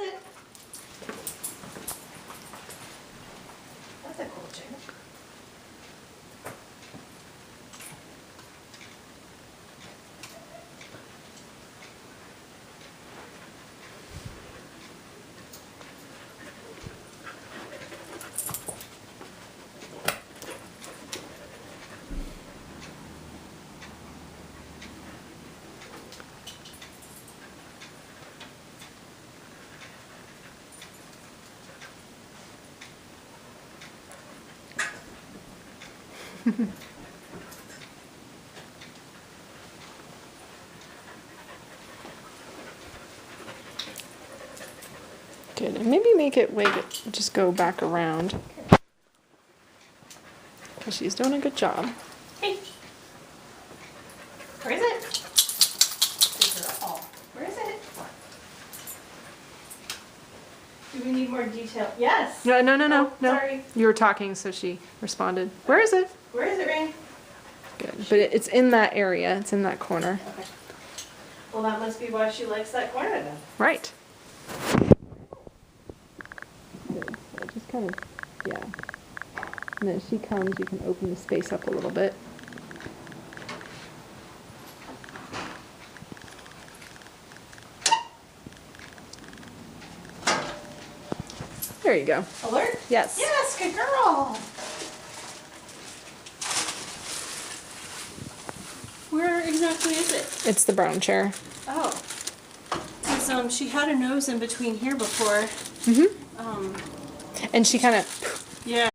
it? That's a cool chair. Good. And maybe make it wait, just go back around. Because she's doing a good job. Hey. Where is it? Good girl. Where is it? Do we need more detail? Yes. No. Oh, sorry. You were talking, so she responded. Where is it? Where is it, Rain? Good. But it's in that area. It's in that corner. Okay. Well, that must be why she likes that corner then. Right. Good. So just kind of, yeah. And then as she comes, you can open the space up a little bit. There you go. Alert? Yes. Yes, good girl. Where exactly is it? It's the brown chair. Oh. Because she had a nose in between here before. Mm-hmm. Um, And she kind of yeah.